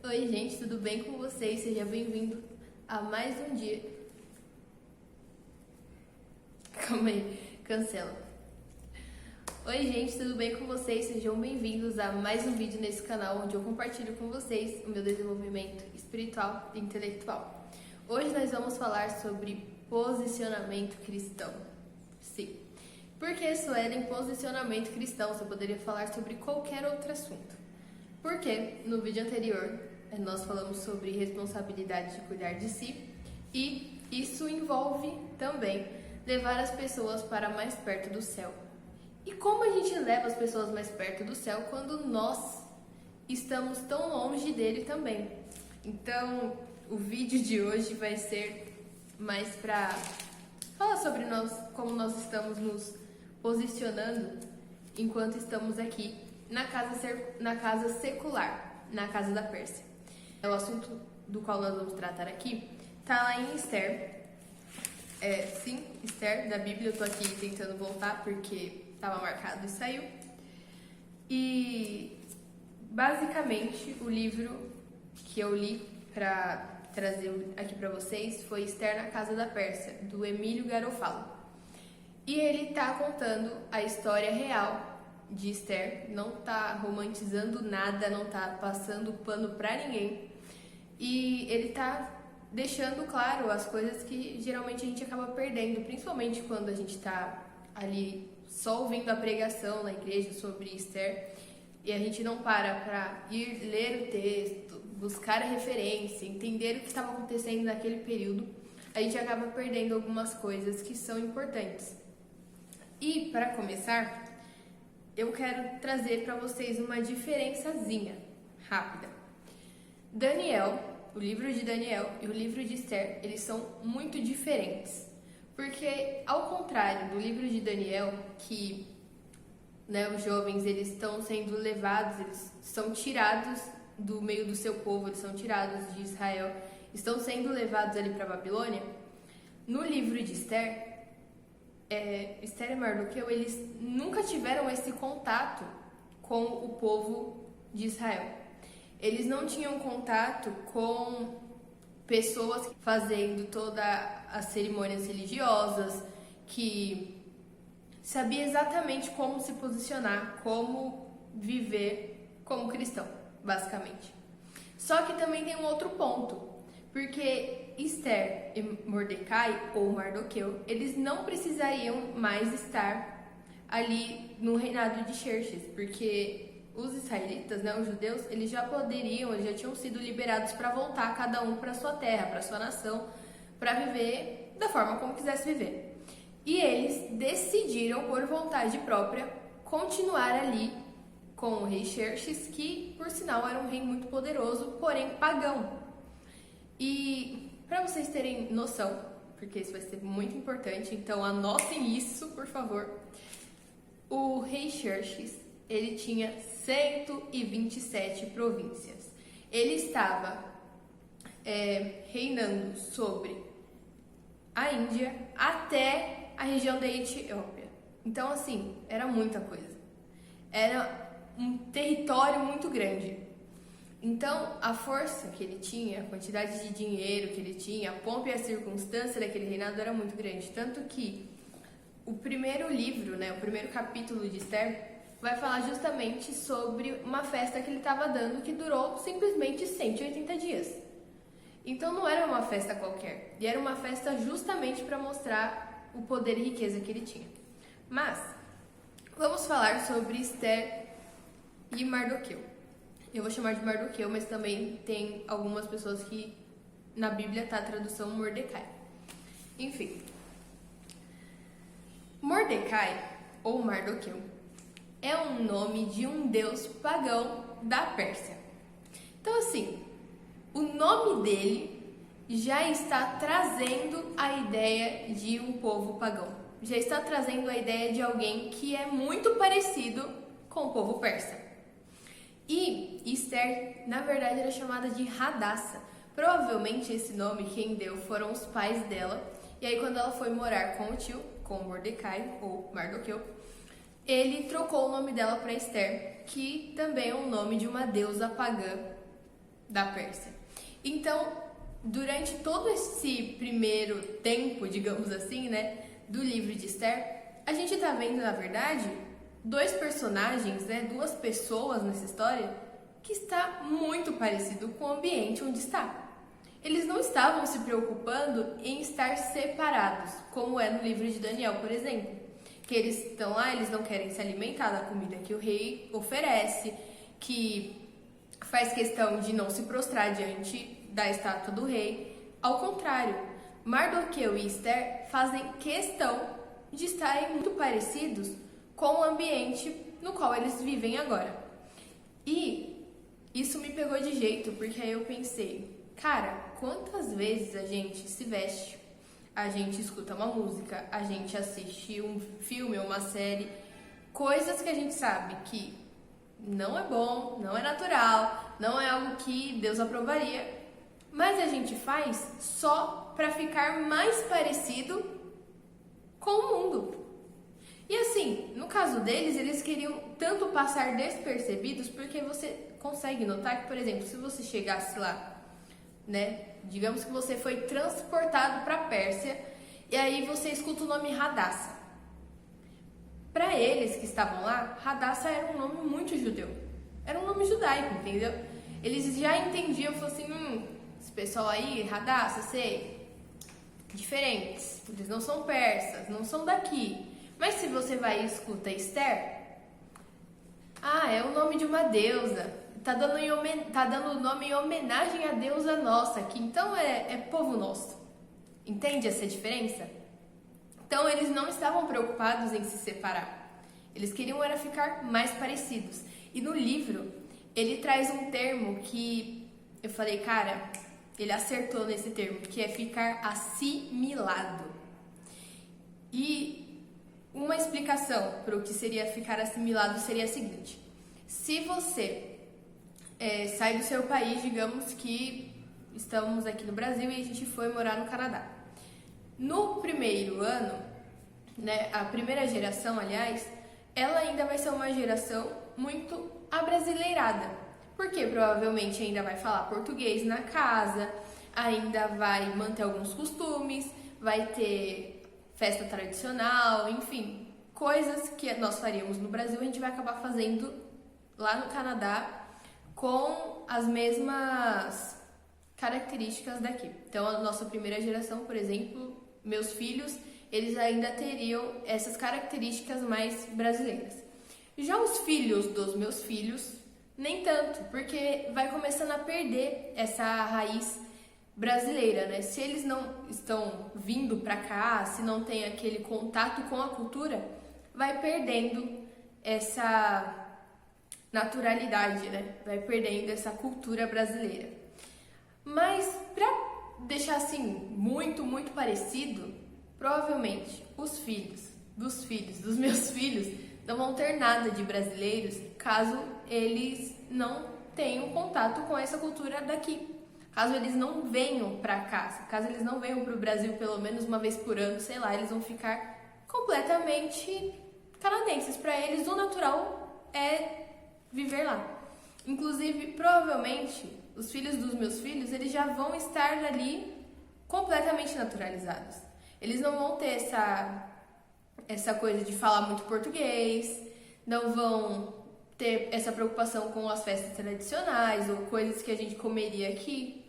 Oi, gente, tudo bem com vocês? Seja bem-vindo a mais um dia. Calma aí, cancela. Oi, gente, tudo bem com vocês? Sejam bem-vindos a mais um vídeo nesse canal onde eu compartilho com vocês o meu desenvolvimento espiritual e intelectual. Hoje nós vamos falar sobre posicionamento cristão. Sim, porque Suelen, posicionamento cristão, você poderia falar sobre qualquer outro assunto. Porque no vídeo anterior nós falamos sobre responsabilidade de cuidar de si e isso envolve também levar as pessoas para mais perto do céu. E como a gente leva as pessoas mais perto do céu quando nós estamos tão longe dele também? Então, o vídeo de hoje vai ser mais para falar sobre nós, como nós estamos nos posicionando enquanto estamos aqui na casa secular, na casa da Pérsia. O assunto do qual nós vamos tratar aqui está lá em Esther. Sim, Esther, da Bíblia. Eu tô aqui tentando voltar porque estava marcado e saiu. E basicamente o livro que eu li para trazer aqui para vocês foi Esther na Casa da Pérsia, do Emílio Garofalo. E ele tá contando a história real de Esther, não tá romantizando nada, não tá passando pano pra ninguém. E ele tá deixando claro as coisas que geralmente a gente acaba perdendo, principalmente quando a gente tá ali só ouvindo a pregação na igreja sobre Esther e a gente não para ir ler o texto, buscar a referência, entender o que estava acontecendo naquele período, a gente acaba perdendo algumas coisas que são importantes. E para começar, eu quero trazer para vocês uma diferençazinha rápida. O livro de Daniel e o livro de Esther, eles são muito diferentes. Porque, ao contrário do livro de Daniel, que os jovens eles estão sendo levados, eles são tirados do meio do seu povo, eles são tirados de Israel, estão sendo levados ali para a Babilônia, no livro de Esther, Esther e Mardoqueu, eles nunca tiveram esse contato com o povo de Israel. Eles não tinham contato com pessoas fazendo todas as cerimônias religiosas, que sabia exatamente como se posicionar, como viver como cristão, basicamente. Só que também tem um outro ponto, porque Esther e Mordecai, ou Mardoqueu, eles não precisariam mais estar ali no reinado de Xerxes, porque os israelitas, os judeus, eles já tinham sido liberados para voltar cada um para sua terra, para sua nação, para viver da forma como quisesse viver. E eles decidiram, por vontade própria, continuar ali com o rei Xerxes, que, por sinal, era um rei muito poderoso, porém pagão. E para vocês terem noção, porque isso vai ser muito importante, então anotem isso, por favor. O rei Xerxes, ele tinha 127 províncias. Ele estava reinando sobre a Índia até a região da Etiópia. Então, assim, era muita coisa. Era um território muito grande. Então, a força que ele tinha, a quantidade de dinheiro que ele tinha, a pompa e a circunstância daquele reinado era muito grande. Tanto que o primeiro livro, o primeiro capítulo de Esther, vai falar justamente sobre uma festa que ele estava dando que durou simplesmente 180 dias. Então não era uma festa qualquer, e era uma festa justamente para mostrar o poder e riqueza que ele tinha. Mas vamos falar sobre Esther e Mardoqueu. Eu vou chamar de Mardoqueu, mas também tem algumas pessoas que na Bíblia está a tradução Mordecai. Enfim, Mordecai ou Mardoqueu é um nome de um deus pagão da Pérsia. Então, assim, o nome dele já está trazendo a ideia de um povo pagão. Já está trazendo a ideia de alguém que é muito parecido com o povo persa. E Esther, na verdade, era chamada de Hadassa. Provavelmente esse nome quem deu foram os pais dela. E aí, quando ela foi morar com o tio, com Mordecai ou Mardoqueu, ele trocou o nome dela para Esther, que também é o nome de uma deusa pagã da Pérsia. Então, durante todo esse primeiro tempo, digamos assim, né, do livro de Esther, a gente tá vendo, na verdade, dois personagens, né, duas pessoas nessa história que está muito parecido com o ambiente onde está. Eles não estavam se preocupando em estar separados, como é no livro de Daniel, por exemplo. Que eles estão lá, eles não querem se alimentar da comida que o rei oferece, que faz questão de não se prostrar diante da estátua do rei. Ao contrário, Mardoqueu e Esther fazem questão de estarem muito parecidos com o ambiente no qual eles vivem agora. E isso me pegou de jeito, porque aí eu pensei, cara, quantas vezes a gente se veste, a gente escuta uma música, a gente assiste um filme ou uma série, coisas que a gente sabe que não é bom, não é natural, não é algo que Deus aprovaria, mas a gente faz só para ficar mais parecido com o mundo. E assim, no caso deles, eles queriam tanto passar despercebidos, porque você consegue notar que, por exemplo, se você chegasse lá, né, digamos que você foi transportado para a Pérsia, e aí você escuta o nome Radassa. Para eles que estavam lá, Radassa era um nome muito judeu. Era um nome judaico, entendeu? Eles já entendiam, falaram assim, esse pessoal aí, Radassa, sei, diferentes. Eles não são persas, não são daqui. Mas se você vai e escuta Esther, é o nome de uma deusa. Tá dando o nome em homenagem à deusa nossa aqui. Então é povo nosso. Entende essa diferença? Então eles não estavam preocupados em se separar. Eles queriam era ficar mais parecidos. E no livro, ele traz um termo que eu falei, cara, ele acertou nesse termo, que é ficar assimilado. E uma explicação para o que seria ficar assimilado seria a seguinte: se você sai do seu país, digamos que estamos aqui no Brasil e a gente foi morar no Canadá. No primeiro ano, né, a primeira geração, aliás, ela ainda vai ser uma geração muito abrasileirada, porque provavelmente ainda vai falar português na casa, ainda vai manter alguns costumes, vai ter festa tradicional, enfim, coisas que nós faríamos no Brasil, a gente vai acabar fazendo lá no Canadá com as mesmas características daqui. Então, a nossa primeira geração, por exemplo, meus filhos, eles ainda teriam essas características mais brasileiras. Já os filhos dos meus filhos, nem tanto, porque vai começando a perder essa raiz brasileira, né? Se eles não estão vindo para cá, se não tem aquele contato com a cultura, vai perdendo essa naturalidade, né? Vai perdendo essa cultura brasileira. Mas para deixar assim muito, muito parecido, provavelmente os filhos dos meus filhos não vão ter nada de brasileiros caso eles não tenham contato com essa cultura daqui. Caso eles não venham para cá, caso eles não venham para o Brasil pelo menos uma vez por ano, sei lá, eles vão ficar completamente canadenses. Para eles, o natural é viver lá. Inclusive, provavelmente, os filhos dos meus filhos, eles já vão estar ali completamente naturalizados. Eles não vão ter essa coisa de falar muito português, não vão ter essa preocupação com as festas tradicionais ou coisas que a gente comeria aqui.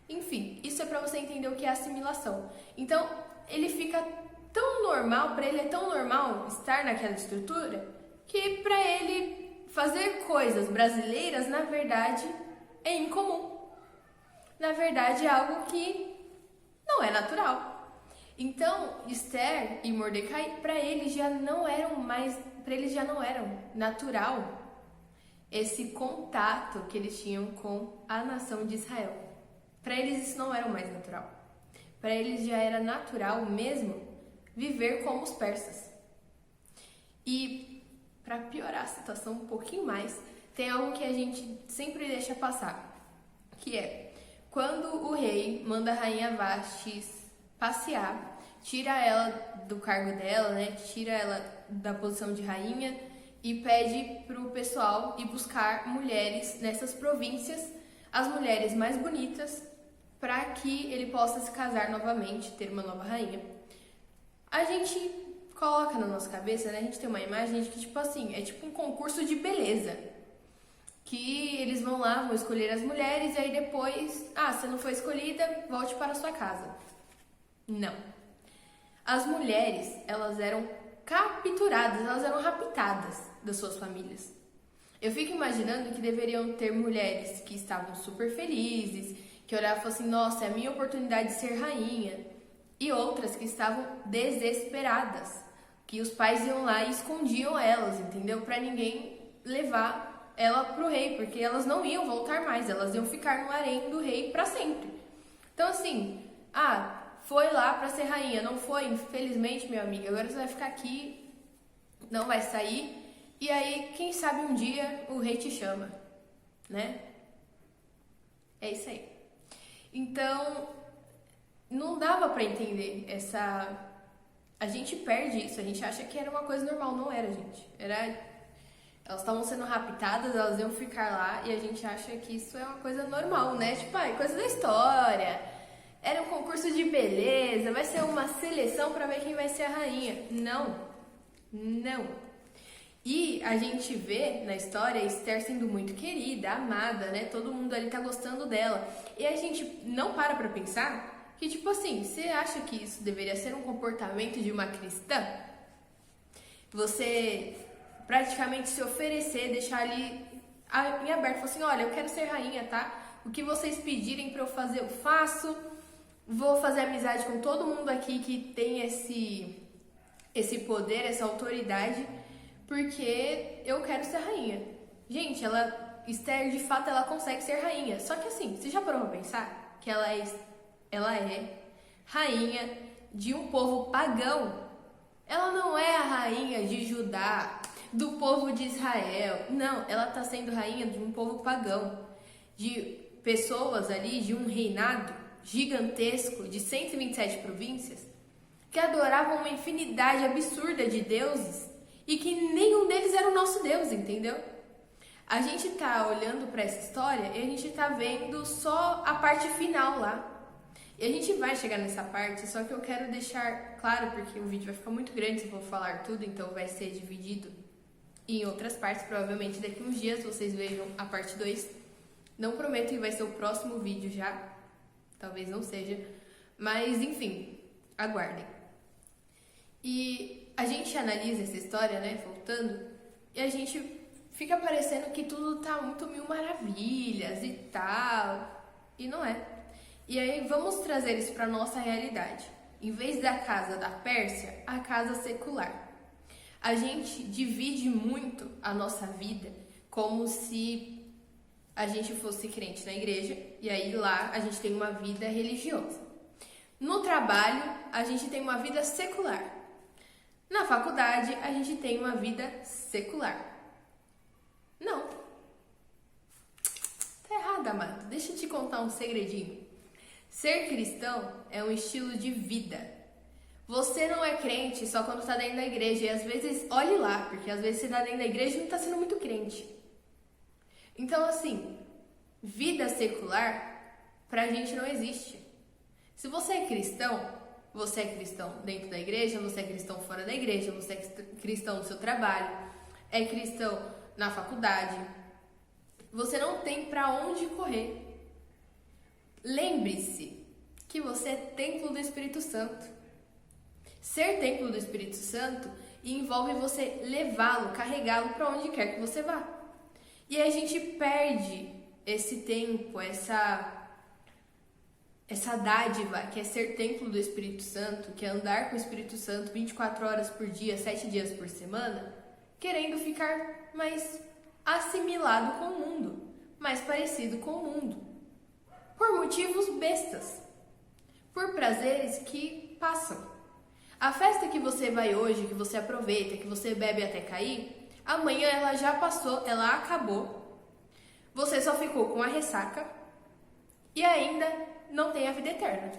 Enfim, isso é para você entender o que é assimilação. Então, ele fica tão normal, para ele é tão normal estar naquela estrutura, que para ele fazer coisas brasileiras, na verdade, é incomum. Na verdade, é algo que não é natural. Então, Esther e Mordecai, para eles já não eram natural esse contato que eles tinham com a nação de Israel. Para eles isso não era o mais natural. Para eles já era natural mesmo viver como os persas. E para piorar a situação um pouquinho mais, tem algo que a gente sempre deixa passar, que é quando o rei manda a rainha Vastes passear, tira ela do cargo dela, né? Tira ela da posição de rainha e pede para o pessoal ir buscar mulheres nessas províncias as mulheres mais bonitas para que ele possa se casar novamente, ter uma nova rainha. A gente coloca na nossa cabeça, né? A gente tem uma imagem de que, tipo assim, é tipo um concurso de beleza. Que eles vão lá, vão escolher as mulheres e aí depois, você não foi escolhida, volte para a sua casa. Não. As mulheres, elas eram capturadas, elas eram raptadas das suas famílias. Eu fico imaginando que deveriam ter mulheres que estavam super felizes, que olhavam e falavam assim, nossa, é a minha oportunidade de ser rainha. E outras que estavam desesperadas, que os pais iam lá e escondiam elas, entendeu? Pra ninguém levar ela pro rei, porque elas não iam voltar mais, elas iam ficar no harém do rei pra sempre. Então assim, foi lá pra ser rainha, não foi, infelizmente, minha amiga, agora você vai ficar aqui, não vai sair, e aí, quem sabe um dia o rei te chama, né? É isso aí. Então, não dava pra entender essa... A gente perde isso, a gente acha que era uma coisa normal, não era, gente. Elas estavam sendo raptadas, elas iam ficar lá e a gente acha que isso é uma coisa normal, né? Tipo, é coisa da história. Era um concurso de beleza, vai ser uma seleção pra ver quem vai ser a rainha. Não. E a gente vê na história a Esther sendo muito querida, amada, né? Todo mundo ali tá gostando dela. E a gente não para pra pensar que, tipo assim, você acha que isso deveria ser um comportamento de uma cristã? Você praticamente se oferecer, deixar ali em aberto, falar assim, olha, eu quero ser rainha, tá? O que vocês pedirem pra eu fazer, eu faço. Vou fazer amizade com todo mundo aqui que tem esse poder, essa autoridade, porque eu quero ser rainha. Gente, Esther, de fato, ela consegue ser rainha. Só que assim, você já parou pra pensar que ela é rainha de um povo pagão? Ela não é a rainha de Judá, do povo de Israel. Não, ela tá sendo rainha de um povo pagão, de pessoas ali, de um reinado gigantesco de 127 províncias que adoravam uma infinidade absurda de deuses e que nenhum deles era o nosso Deus, entendeu? A gente tá olhando para essa história e a gente tá vendo só a parte final lá. E a gente vai chegar nessa parte, só que eu quero deixar claro, porque o vídeo vai ficar muito grande se eu for falar tudo, então vai ser dividido em outras partes. Provavelmente daqui uns dias vocês vejam a parte 2. Não prometo que vai ser o próximo vídeo já. Talvez não seja. Mas, enfim, aguardem. E a gente analisa essa história, né, voltando, e a gente fica parecendo que tudo tá muito mil maravilhas e tal. E não é. E aí vamos trazer isso para nossa realidade. Em vez da casa da Pérsia, a casa secular. A gente divide muito a nossa vida como se a gente fosse crente na igreja e aí lá a gente tem uma vida religiosa. No trabalho, a gente tem uma vida secular. Na faculdade, a gente tem uma vida secular. Não. Tá errado, amado. Deixa eu te contar um segredinho. Ser cristão é um estilo de vida. Você não é crente só quando está dentro da igreja. E às vezes, olhe lá, porque às vezes você está dentro da igreja e não está sendo muito crente. Então, assim, vida secular pra gente não existe. Se você é cristão dentro da igreja, você é cristão fora da igreja, você é cristão no seu trabalho, é cristão na faculdade. Você não tem pra onde correr. Lembre-se que você é templo do Espírito Santo. Ser templo do Espírito Santo envolve você levá-lo, carregá-lo para onde quer que você vá. E aí a gente perde esse tempo, essa dádiva que é ser templo do Espírito Santo, que é andar com o Espírito Santo 24 horas por dia, 7 dias por semana, querendo ficar mais assimilado com o mundo, mais parecido com o mundo. Por motivos bestas, por prazeres que passam. A festa que você vai hoje, que você aproveita, que você bebe até cair, amanhã ela já passou, ela acabou. Você só ficou com a ressaca e ainda não tem a vida eterna.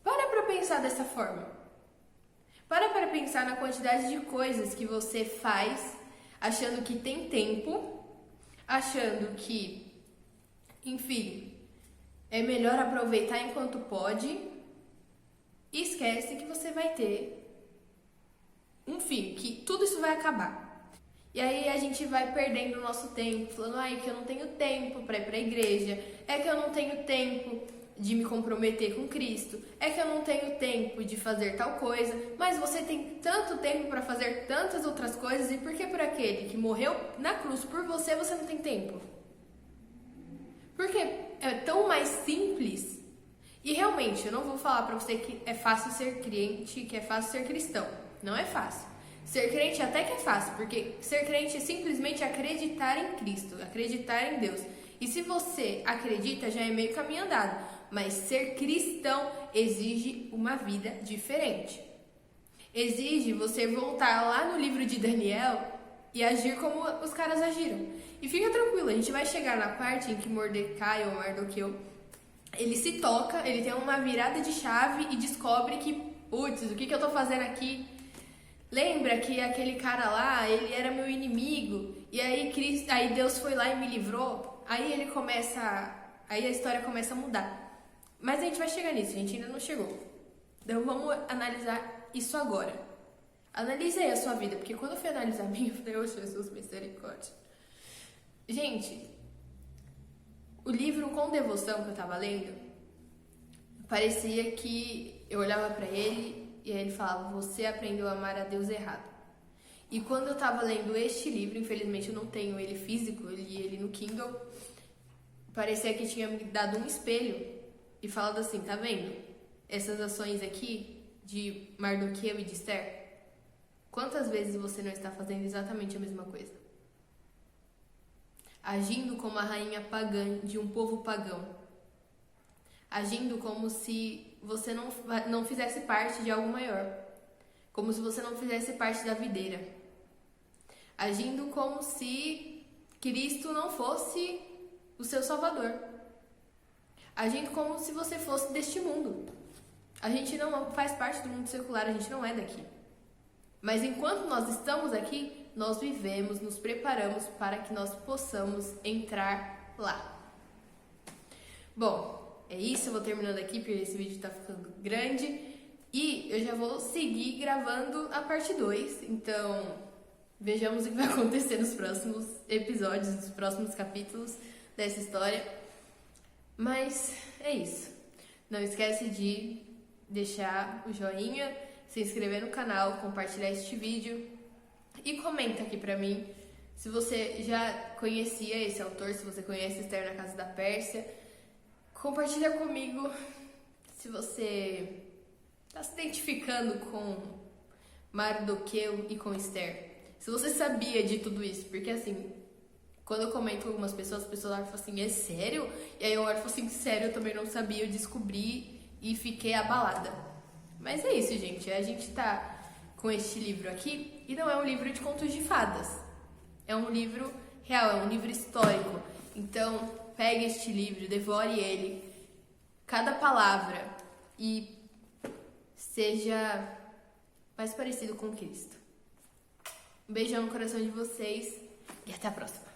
Para pra pensar dessa forma. Para pensar na quantidade de coisas que você faz achando que tem tempo, achando que Enfim, é melhor aproveitar enquanto pode e esquece que você vai ter um fim, que tudo isso vai acabar. E aí a gente vai perdendo o nosso tempo, falando, ai, que eu não tenho tempo para ir para a igreja, é que eu não tenho tempo de me comprometer com Cristo, é que eu não tenho tempo de fazer tal coisa, mas você tem tanto tempo para fazer tantas outras coisas, e por que por aquele que morreu na cruz por você, você não tem tempo? Porque é tão mais simples. E realmente, eu não vou falar pra você que é fácil ser crente, que é fácil ser cristão. Não é fácil. Ser crente até que é fácil, porque ser crente é simplesmente acreditar em Cristo, acreditar em Deus. E se você acredita, já é meio caminho andado. Mas ser cristão exige uma vida diferente. Exige você voltar lá no livro de Daniel e agir como os caras agiram. E fica tranquilo, a gente vai chegar na parte em que Mordecai ou Mardoqueu, ele se toca, ele tem uma virada de chave e descobre que, putz, o que eu tô fazendo aqui? Lembra que aquele cara lá, ele era meu inimigo, e aí Deus foi lá e me livrou? Aí aí a história começa a mudar. Mas a gente vai chegar nisso, a gente ainda não chegou. Então vamos analisar isso agora. Analise aí a sua vida, porque quando eu fui analisar a minha, eu falei, ô Jesus, misericórdia. Gente, o livro com devoção que eu tava lendo, parecia que eu olhava pra ele e aí ele falava, você aprendeu a amar a Deus errado. E quando eu tava lendo este livro, infelizmente eu não tenho ele físico, eu li ele no Kindle, parecia que tinha me dado um espelho e falado assim, tá vendo? Essas ações aqui de Mardoqueu e de Esther, quantas vezes você não está fazendo exatamente a mesma coisa? Agindo como a rainha pagã de um povo pagão. Agindo como se você não fizesse parte de algo maior. Como se você não fizesse parte da videira. Agindo como se Cristo não fosse o seu Salvador. Agindo como se você fosse deste mundo. A gente não faz parte do mundo secular, a gente não é daqui. Mas enquanto nós estamos aqui, nós vivemos, nos preparamos para que nós possamos entrar lá. Bom, é isso, eu vou terminando aqui porque esse vídeo tá ficando grande e eu já vou seguir gravando a parte 2, então vejamos o que vai acontecer nos próximos episódios, nos próximos capítulos dessa história. Mas é isso, não esquece de deixar o joinha, se inscrever no canal, compartilhar este vídeo e comenta aqui pra mim se você já conhecia esse autor, se você conhece Esther na Casa da Pérsia. Compartilha comigo se você está se identificando com Mardoqueu e com Esther. Se você sabia de tudo isso, porque assim, quando eu comento com algumas pessoas, as pessoas falam assim, é sério? E aí eu olho e falo assim, sério, eu também não sabia, eu descobri e fiquei abalada. Mas é isso, gente, a gente tá com este livro aqui e não é um livro de contos de fadas. É um livro real, é um livro histórico. Então, pegue este livro, devore ele, cada palavra, e seja mais parecido com Cristo. Um beijão no coração de vocês e até a próxima.